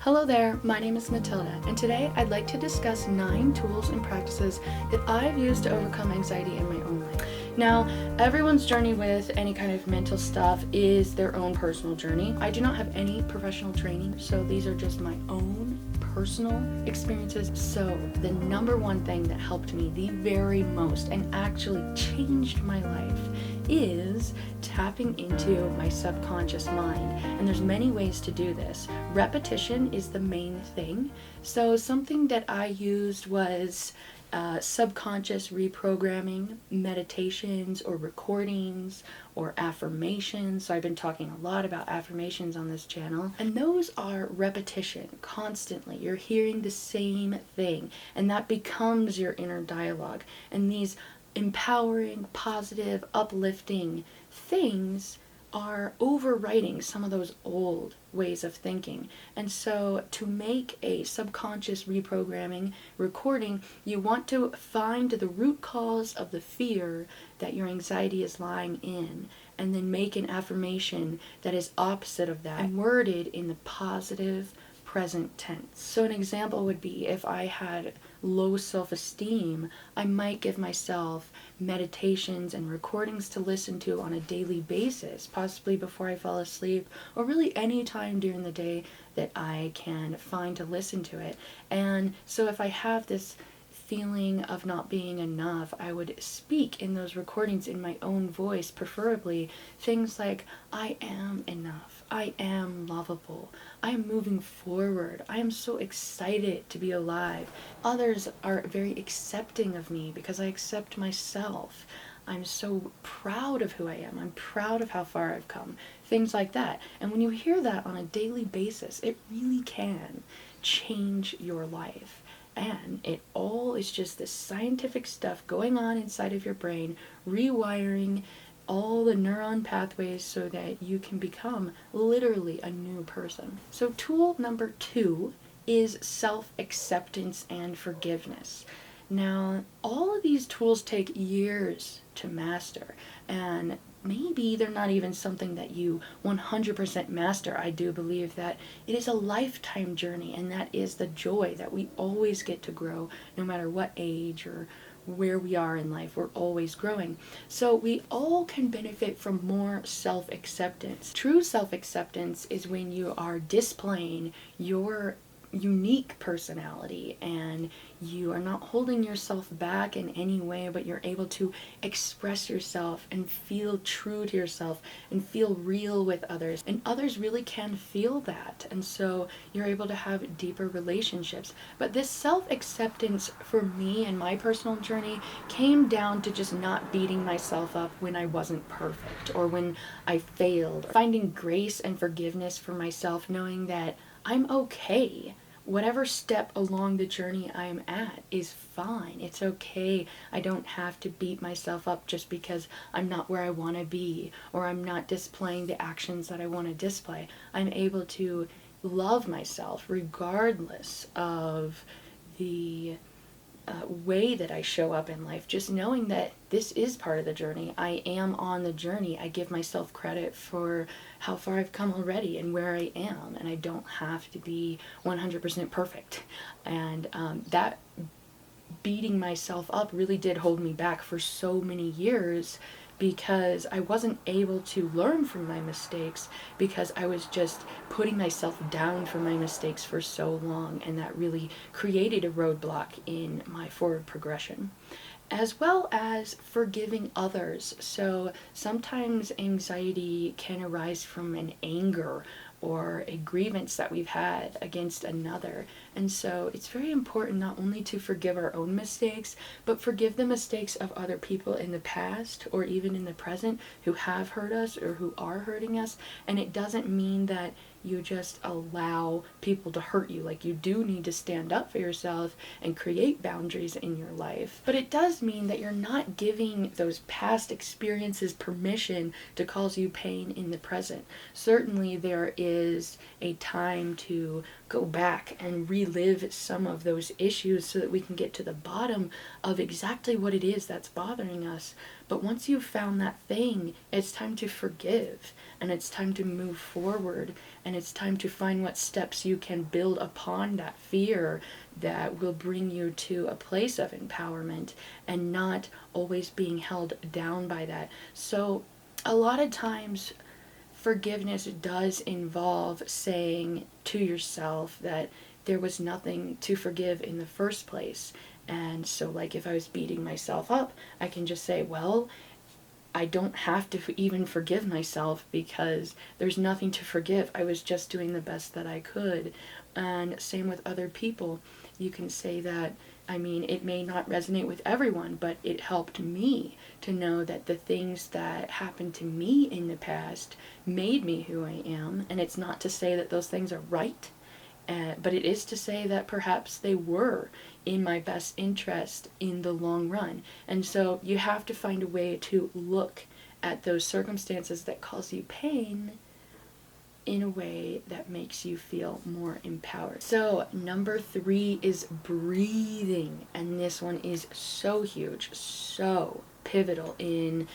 Hello there, my name is Matilda, and today I'd like to discuss 9 tools and practices that I've used to overcome anxiety in my own life. Now, everyone's journey with any kind of mental stuff is their own personal journey. I do not have any professional training, so these are just my own personal experiences. So the number one thing that helped me the very most and actually changed my life is tapping into my subconscious mind. And there's many ways to do this. Repetition is the main thing. So something that I used was subconscious reprogramming, meditations or recordings or affirmations. So I've been talking a lot about affirmations on this channel, and those are repetition constantly. You're hearing the same thing, and that becomes your inner dialogue. And these empowering, positive, uplifting things are overwriting some of those old ways of thinking. And so to make a subconscious reprogramming recording, you want to find the root cause of the fear that your anxiety is lying in, and then make an affirmation that is opposite of that and worded in the positive present tense. So an example would be if I had low self-esteem, I might give myself meditations and recordings to listen to on a daily basis, possibly before I fall asleep, or really any time during the day that I can find to listen to it. And so if I have this feeling of not being enough, I would speak in those recordings in my own voice, preferably things like, I am enough, I am lovable, I am moving forward, I am so excited to be alive. Others are very accepting of me because I accept myself. I'm so proud of who I am. I'm proud of how far I've come. Things like that. And when you hear that on a daily basis, it really can change your life. And it all is just this scientific stuff going on inside of your brain, rewiring all the neuron pathways so that you can become literally a new person. So tool number 2 is self-acceptance and forgiveness. Now, all of these tools take years to master, and maybe they're not even something that you 100% master. I do believe that it is a lifetime journey, and that is the joy that we always get to grow, no matter what age or where we are in life. We're always growing. So we all can benefit from more self-acceptance. True self-acceptance is when you are displaying your unique personality and you are not holding yourself back in any way, but you're able to express yourself and feel true to yourself and feel real with others, and others really can feel that, and so you're able to have deeper relationships. But this self-acceptance for me and my personal journey came down to just not beating myself up when I wasn't perfect or when I failed, finding grace and forgiveness for myself, knowing that I'm okay. Whatever step along the journey I'm at is fine. It's okay. I don't have to beat myself up just because I'm not where I want to be, or I'm not displaying the actions that I want to display. I'm able to love myself regardless of the way that I show up in life, just knowing that this is part of the journey. I am on the journey. I give myself credit for how far I've come already and where I am, and I don't have to be 100% perfect. And that beating myself up really did hold me back for so many years, because I wasn't able to learn from my mistakes because I was just putting myself down for my mistakes for so long, and that really created a roadblock in my forward progression. As well as forgiving others. So sometimes anxiety can arise from an anger or a grievance that we've had against another. And so it's very important not only to forgive our own mistakes, but forgive the mistakes of other people in the past or even in the present who have hurt us or who are hurting us. And it doesn't mean that you just allow people to hurt you. Like, you do need to stand up for yourself and create boundaries in your life. But it does mean that you're not giving those past experiences permission to cause you pain in the present. Certainly there is a time to go back and relive some of those issues so that we can get to the bottom of exactly what it is that's bothering us. But once you've found that thing, it's time to forgive, and it's time to move forward, and it's time to find what steps you can build upon that fear that will bring you to a place of empowerment and not always being held down by that. So a lot of times forgiveness does involve saying to yourself that there was nothing to forgive in the first place. And so, like, if I was beating myself up, I can just say, well, I don't have to even forgive myself because there's nothing to forgive. I was just doing the best that I could. And same with other people. You can say that, I mean, it may not resonate with everyone, but it helped me to know that the things that happened to me in the past made me who I am. And it's not to say that those things are right, but it is to say that perhaps they were in my best interest in the long run. And so you have to find a way to look at those circumstances that cause you pain in a way that makes you feel more empowered. So number 3 is breathing. And this one is so huge, so pivotal in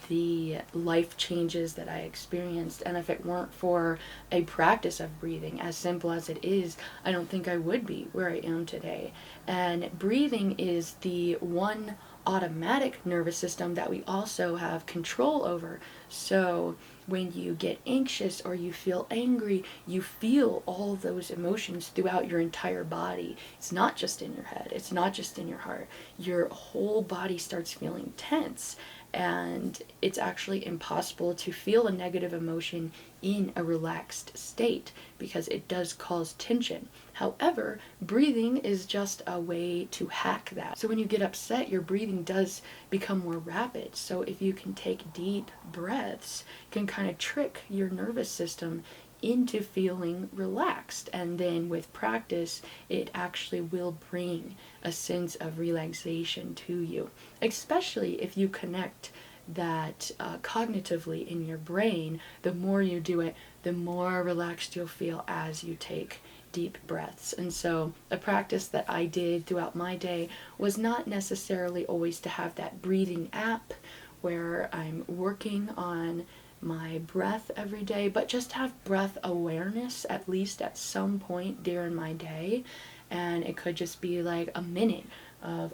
the life changes that I experienced. And if it weren't for a practice of breathing, as simple as it is, I don't think I would be where I am today. And breathing is the one automatic nervous system that we also have control over. So when you get anxious or you feel angry, you feel all those emotions throughout your entire body. It's not just in your head. It's not just in your heart. Your whole body starts feeling tense. And it's actually impossible to feel a negative emotion in a relaxed state because it does cause tension. However, breathing is just a way to hack that. So when you get upset, your breathing does become more rapid. So if you can take deep breaths, you can kind of trick your nervous system into feeling relaxed. And then with practice, it actually will bring a sense of relaxation to you, especially if you connect that cognitively in your brain. The more you do it, the more relaxed you'll feel as you take deep breaths. And so a practice that I did throughout my day was not necessarily always to have that breathing app where I'm working on my breath every day, but just have breath awareness at least at some point during my day. And it could just be like a minute of,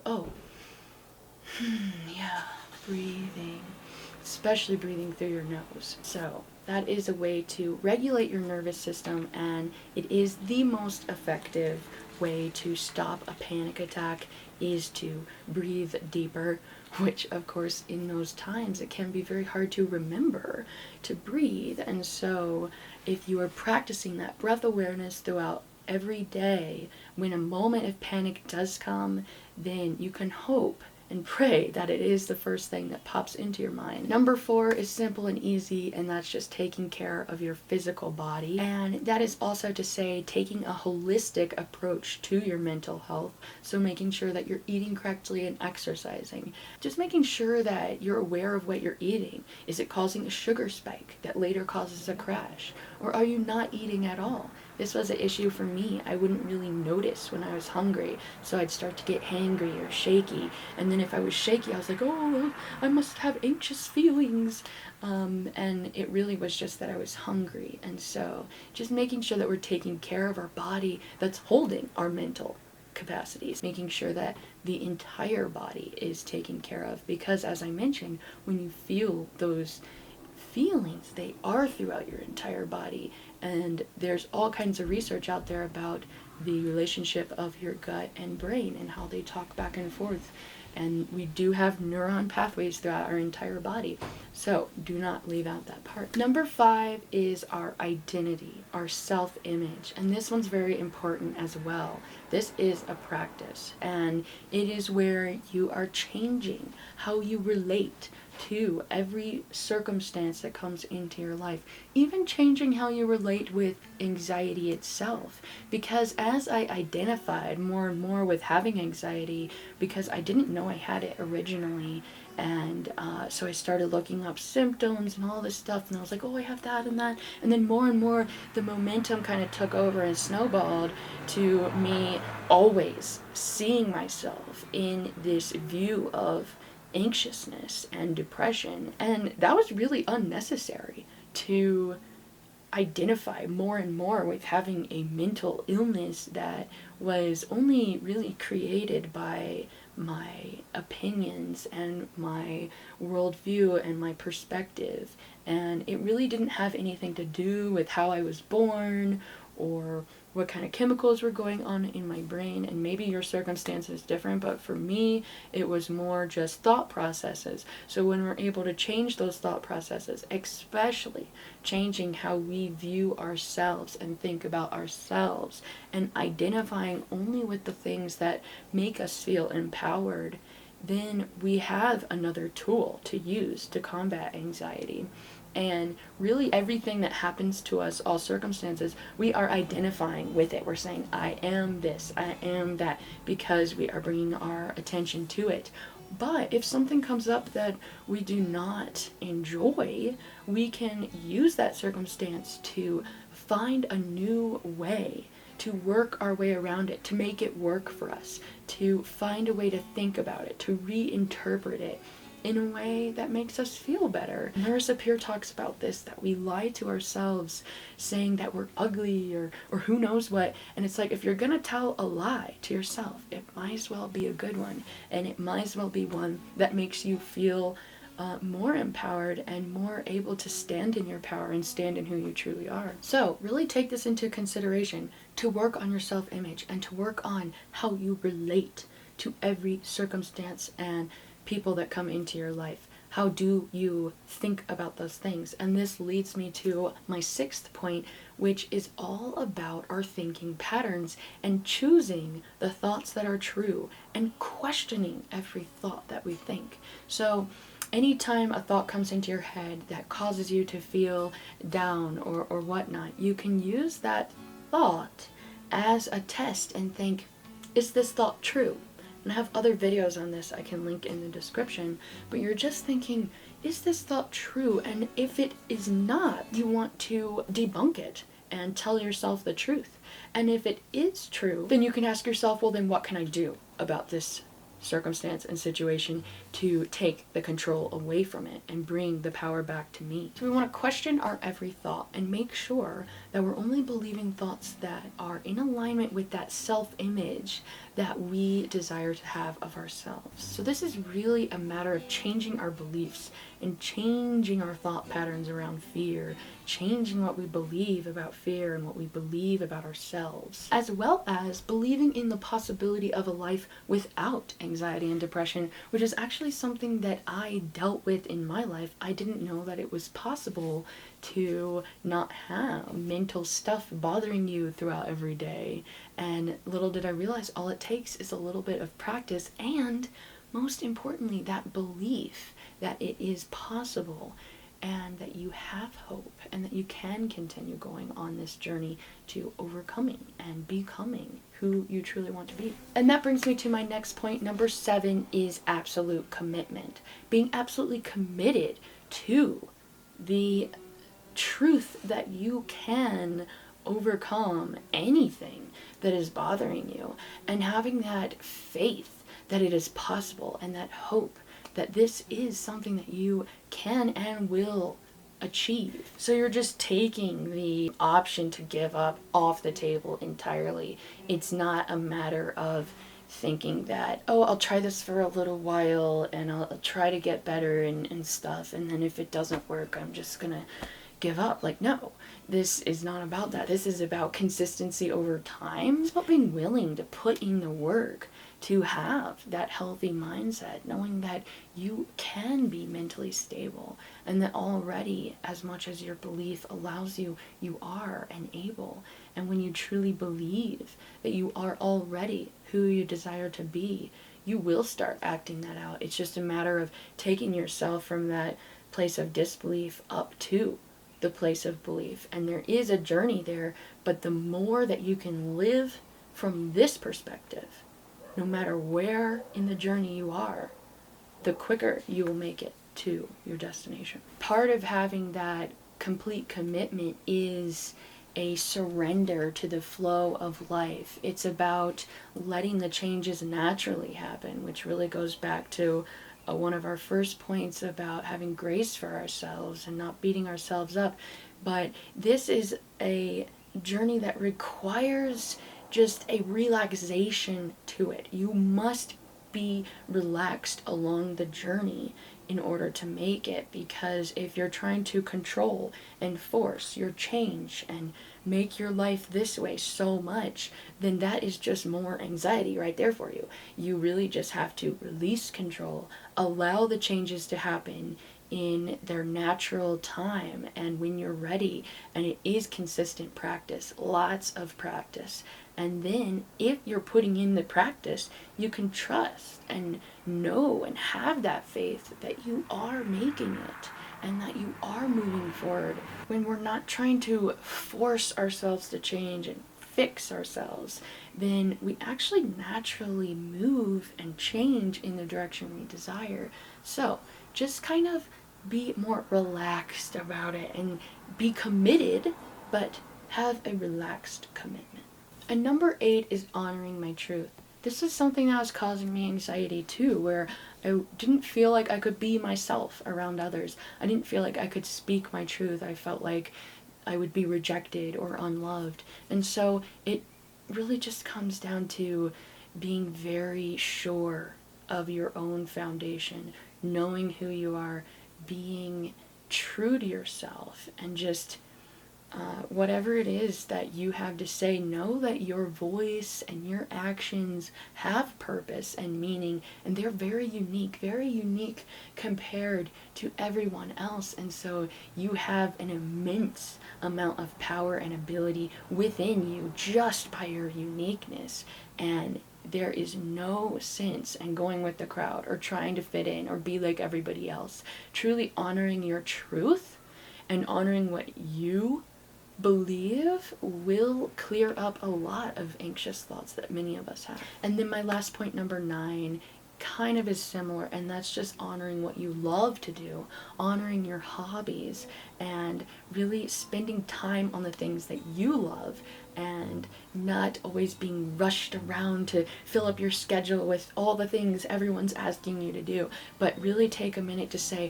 yeah, breathing, especially breathing through your nose. So that is a way to regulate your nervous system, and it is the most effective way to stop a panic attack is to breathe deeper, which of course in those times it can be very hard to remember to breathe. And so if you are practicing that breath awareness throughout every day, when a moment of panic does come, then you can hope and pray that it is the first thing that pops into your mind. Number 4 is simple and easy, and that's just taking care of your physical body. And that is also to say taking a holistic approach to your mental health. So making sure that you're eating correctly and exercising. Just making sure that you're aware of what you're eating. Is it causing a sugar spike that later causes a crash? Or are you not eating at all? This was an issue for me. I wouldn't really notice when I was hungry, so I'd start to get hangry or shaky. And then if I was shaky, I was like, oh, I must have anxious feelings. And it really was just that I was hungry. And so just making sure that we're taking care of our body that's holding our mental capacities, making sure that the entire body is taken care of. Because as I mentioned, when you feel those feelings, they are throughout your entire body. And there's all kinds of research out there about the relationship of your gut and brain and how they talk back and forth. And we do have neuron pathways throughout our entire body. So do not leave out that part. Number 5 is our identity, our self-image. And this one's very important as well. This is a practice, and it is where you are changing how you relate to every circumstance that comes into your life, even changing how you relate with anxiety itself. Because as I identified more and more with having anxiety, because I didn't know I had it originally, and so I started looking up symptoms and all this stuff, and I was like, oh, I have that and that, and then more and more the momentum kind of took over and snowballed to me always seeing myself in this view of anxiousness and depression. And that was really unnecessary to identify more and more with having a mental illness that was only really created by my opinions and my worldview and my perspective. And it really didn't have anything to do with how I was born or what kind of chemicals were going on in my brain. And maybe your circumstance is different, but for me, it was more just thought processes. So when we're able to change those thought processes, especially changing how we view ourselves and think about ourselves, and identifying only with the things that make us feel empowered, then we have another tool to use to combat anxiety. And really everything that happens to us, all circumstances, we are identifying with it. We're saying, I am this, I am that, because we are bringing our attention to it. But if something comes up that we do not enjoy, we can use that circumstance to find a new way to work our way around it, to make it work for us, to find a way to think about it, to reinterpret it in a way that makes us feel better. Marissa Peer talks about this, that we lie to ourselves saying that we're ugly or who knows what. And it's like, if you're gonna tell a lie to yourself, it might as well be a good one. And it might as well be one that makes you feel more empowered and more able to stand in your power and stand in who you truly are. So really take this into consideration to work on your self-image and to work on how you relate to every circumstance and people that come into your life. How do you think about those things? And this leads me to my sixth point, which is all about our thinking patterns and choosing the thoughts that are true and questioning every thought that we think. So anytime a thought comes into your head that causes you to feel down or whatnot, you can use that thought as a test and think, is this thought true? And I have other videos on this I can link in the description, but you're just thinking, is this thought true? And if it is not, you want to debunk it and tell yourself the truth. And if it is true, then you can ask yourself, well, then what can I do about this circumstance and situation to take the control away from it and bring the power back to me? So we want to question our every thought and make sure that we're only believing thoughts that are in alignment with that self-image that we desire to have of ourselves. So this is really a matter of changing our beliefs and changing our thought patterns around fear, changing what we believe about fear and what we believe about ourselves, as well as believing in the possibility of a life without anxiety and depression, which is actually something that I dealt with in my life. I didn't know that it was possible to not have mental stuff bothering you throughout every day. And little did I realize, all it takes is a little bit of practice and, most importantly, that belief that it is possible and that you have hope and that you can continue going on this journey to overcoming and becoming who you truly want to be. And that brings me to my next point. Number 7 is absolute commitment. Being absolutely committed to the truth that you can overcome anything that is bothering you, and having that faith that it is possible and that hope that this is something that you can and will achieve. So you're just taking the option to give up off the table entirely. It's not a matter of thinking that, oh, I'll try this for a little while and I'll try to get better and stuff, and then if it doesn't work, I'm just gonna give up. Like, no, this is not about that. This is about consistency over time. It's about being willing to put in the work to have that healthy mindset, knowing that you can be mentally stable and that already, as much as your belief allows you, you are and able. And when you truly believe that you are already who you desire to be, you will start acting that out. It's just a matter of taking yourself from that place of disbelief up to the place of belief. And there is a journey there, but the more that you can live from this perspective, no matter where in the journey you are, the quicker you will make it to your destination. Part of having that complete commitment is a surrender to the flow of life. It's about letting the changes naturally happen, which really goes back to one of our first points about having grace for ourselves and not beating ourselves up. But this is a journey that requires just a relaxation to it. You must be relaxed along the journey in order to make it, because if you're trying to control and force your change and make your life this way so much, then that is just more anxiety right there for you. You really just have to release control, allow the changes to happen in their natural time and when you're ready. And it is consistent practice, lots of practice. And then if you're putting in the practice, you can trust and know and have that faith that you are making it and that you are moving forward. When we're not trying to force ourselves to change and fix ourselves, then we actually naturally move and change in the direction we desire. So just kind of be more relaxed about it and be committed, but have a relaxed commitment. And number 8 is honoring my truth. This is something that was causing me anxiety too, where I didn't feel like I could be myself around others. I didn't feel like I could speak my truth. I felt like I would be rejected or unloved. And so it really just comes down to being very sure of your own foundation, knowing who you are, being true to yourself, and just whatever it is that you have to say, know that your voice and your actions have purpose and meaning, and they're very unique compared to everyone else. And so you have an immense amount of power and ability within you just by your uniqueness. And there is no sense in going with the crowd or trying to fit in or be like everybody else. Truly honoring your truth and honoring what you believe will clear up a lot of anxious thoughts that many of us have. And then my last point, number 9, kind of is similar, and that's just honoring what you love to do, honoring your hobbies, and really spending time on the things that you love, and not always being rushed around to fill up your schedule with all the things everyone's asking you to do, but really take a minute to say,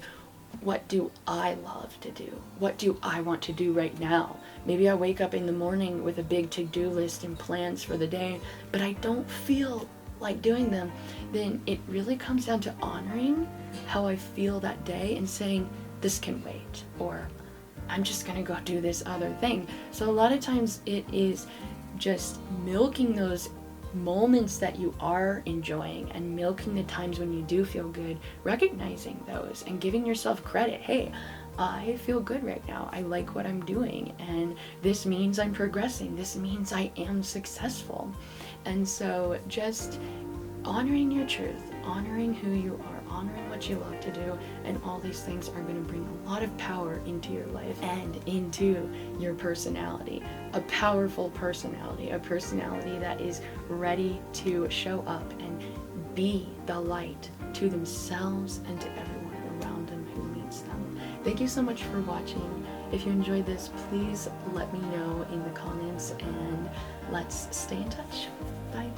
what do I love to do? What do I want to do right now? Maybe I wake up in the morning with a big to-do list and plans for the day, but I don't feel like doing them. Then it really comes down to honoring how I feel that day and saying, this can wait, or I'm just gonna go do this other thing. So a lot of times it is just milking those moments that you are enjoying and milking the times when you do feel good, recognizing those and giving yourself credit. Hey, I feel good right now. I like what I'm doing, and this means I'm progressing. This means I am successful. And so just honoring your truth, honoring who you are, honoring what you love to do, and all these things are going to bring a lot of power into your life and into your personality. A powerful personality, a personality that is ready to show up and be the light to themselves and to everyone around them who meets them. Thank you so much for watching. If you enjoyed this, please let me know in the comments, and let's stay in touch. Bye.